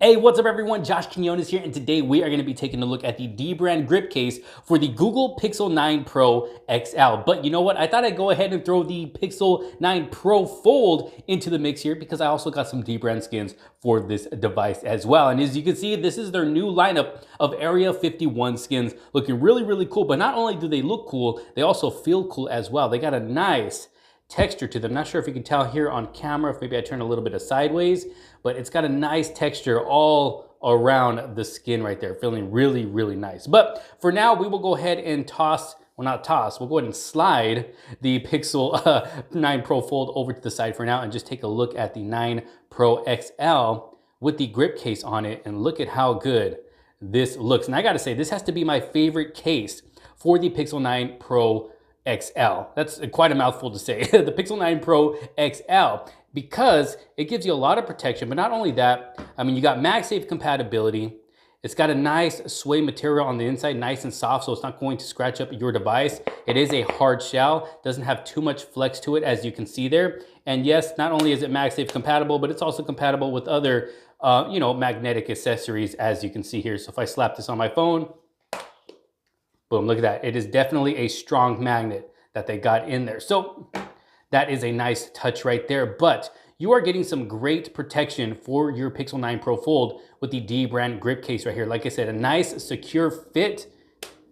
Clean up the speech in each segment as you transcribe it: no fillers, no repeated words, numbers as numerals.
Hey, what's up everyone? Josh Quinones here, and today we are going to be taking a look at the DBRAND grip case for the Google Pixel 9 Pro XL. But you know what? I thought I'd go ahead and throw the Pixel 9 Pro Fold into the mix here because I also got some DBRAND skins for this device as well. And as you can see, this is their new lineup of Area 51 skins, looking really, really cool. But not only do they look cool, they also feel cool as well. They got a nice texture to them. Not sure if you can tell here on camera, if maybe I turn a little bit of sideways, but it's got a nice texture all around the skin right there, feeling really, really nice. But for now, we will go ahead and we'll go ahead and slide the Pixel 9 Pro Fold over to the side for now and just take a look at the 9 Pro XL with the grip case on it, and look at how good this looks. And I gotta say, this has to be my favorite case for the Pixel 9 Pro XL. That's quite a mouthful to say. The Pixel 9 Pro XL, because it gives you a lot of protection. But not only that, I mean, you got MagSafe compatibility. It's got a nice suede material on the inside, nice and soft, so it's not going to scratch up your device. It is a hard shell, doesn't have too much flex to it, as you can see there. And yes, not only is it MagSafe compatible, but it's also compatible with other magnetic accessories, as you can see here. So if I slap this on my phone, boom, look at that. It is definitely a strong magnet that they got in there. So that is a nice touch right there, but you are getting some great protection for your Pixel 9 Pro Fold with the DBRAND grip case right here. Like I said, a nice secure fit,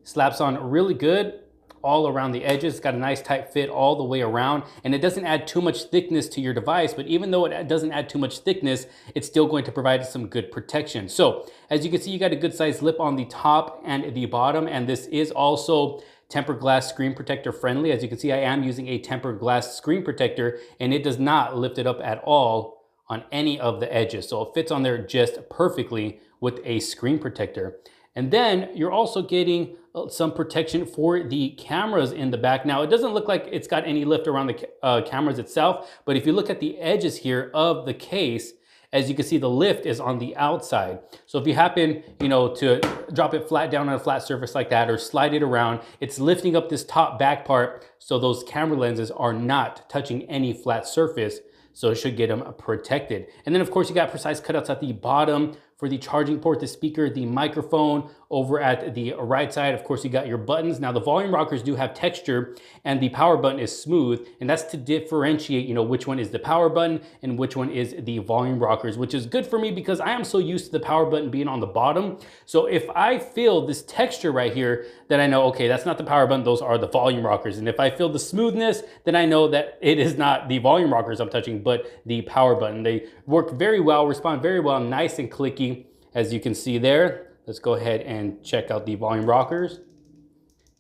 slaps on really good all around the edges. It's got a nice tight fit all the way around, and it doesn't add too much thickness to your device, but even though it doesn't add too much thickness, it's still going to provide some good protection. So as you can see, you got a good sized lip on the top and the bottom, and this is also tempered glass screen protector friendly. As you can see, I am using a tempered glass screen protector, and it does not lift it up at all on any of the edges. So it fits on there just perfectly with a screen protector. And then you're also getting some protection for the cameras in the back. Now, it doesn't look like it's got any lift around the cameras itself, but if you look at the edges here of the case, as you can see, the lift is on the outside. So if you happen, to drop it flat down on a flat surface like that or slide it around, it's lifting up this top back part so those camera lenses are not touching any flat surface. So it should get them protected. And then of course you got precise cutouts at the bottom for the charging port, the speaker, the microphone. Over at the right side, of course, you got your buttons. Now the volume rockers do have texture, and the power button is smooth, and that's to differentiate, which one is the power button and which one is the volume rockers, which is good for me because I am so used to the power button being on the bottom. So if I feel this texture right here, then I know, okay, that's not the power button, those are the volume rockers. And if I feel the smoothness, then I know that it is not the volume rockers I'm touching, but the power button. They work very well, respond very well, nice and clicky, as you can see there. Let's go ahead and check out the volume rockers.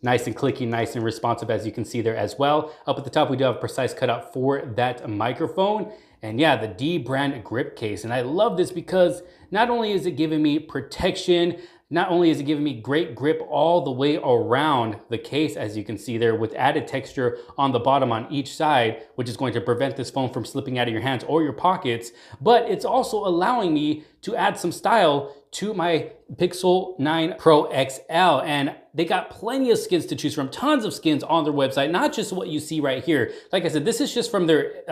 Nice and clicky, nice and responsive, as you can see there as well. Up at the top, we do have a precise cutout for that microphone. And yeah, the DBRAND grip case. And I love this because not only is it giving me protection, not only is it giving me great grip all the way around the case, as you can see there, with added texture on the bottom on each side, which is going to prevent this phone from slipping out of your hands or your pockets, but it's also allowing me to add some style to my Pixel 9 Pro XL. And they got plenty of skins to choose from, tons of skins on their website, not just what you see right here. Like I said, this is just from their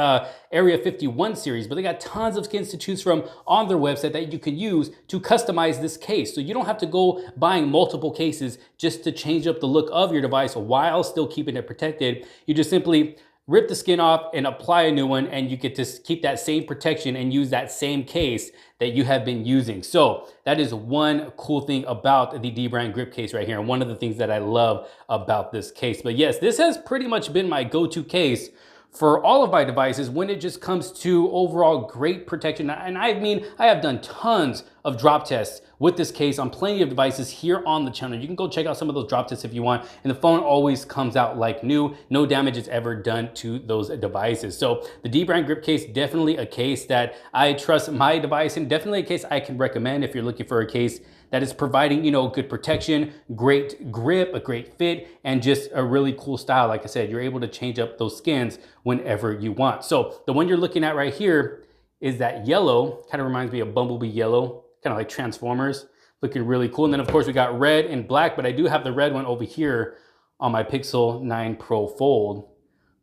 Area 51 series, but they got tons of skins to choose from on their website that you can use to customize this case. So you don't have to go buying multiple cases just to change up the look of your device while still keeping it protected. You just simply rip the skin off and apply a new one, and you get to keep that same protection and use that same case that you have been using. So that is one cool thing about the DBRAND grip case right here, and one of the things that I love about this case. But yes, this has pretty much been my go-to case for all of my devices when it just comes to overall great protection. And I mean, I have done tons of drop tests with this case on plenty of devices here on the channel. You can go check out some of those drop tests if you want, and the phone always comes out like new. No damage is ever done to those devices. So the DBRAND grip case, definitely a case that I trust my device in, definitely a case I can recommend if you're looking for a case that is providing, good protection, great grip, a great fit, and just a really cool style. Like I said, you're able to change up those skins whenever you want. So the one you're looking at right here is that yellow, kind of reminds me of Bumblebee yellow, kind of like Transformers, looking really cool. And then of course we got red and black, but I do have the red one over here on my Pixel 9 Pro Fold.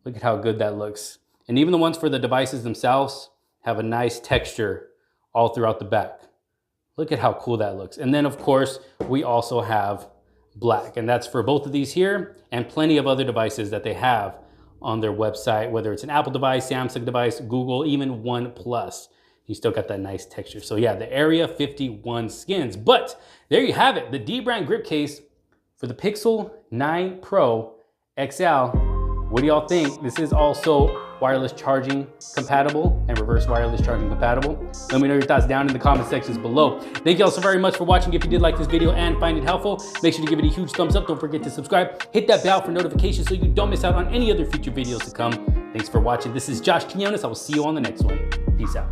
Look at how good that looks. And even the ones for the devices themselves have a nice texture all throughout the back. Look at how cool that looks. And then of course, we also have black, and that's for both of these here and plenty of other devices that they have on their website, whether it's an Apple device, Samsung device, Google, even OnePlus. You still got that nice texture. So yeah, the Area 51 skins. But there you have it, the DBRAND grip case for the Pixel 9 Pro XL. What do y'all think? This is also wireless charging compatible and reverse wireless charging compatible. Let me know your thoughts down in the comment sections below. Thank you all so very much for watching. If you did like this video and find it helpful, make sure to give it a huge thumbs up. Don't forget to subscribe. Hit that bell for notifications so you don't miss out on any other future videos to come. Thanks for watching. This is Josh Quinones. I will see you on the next one. Peace out.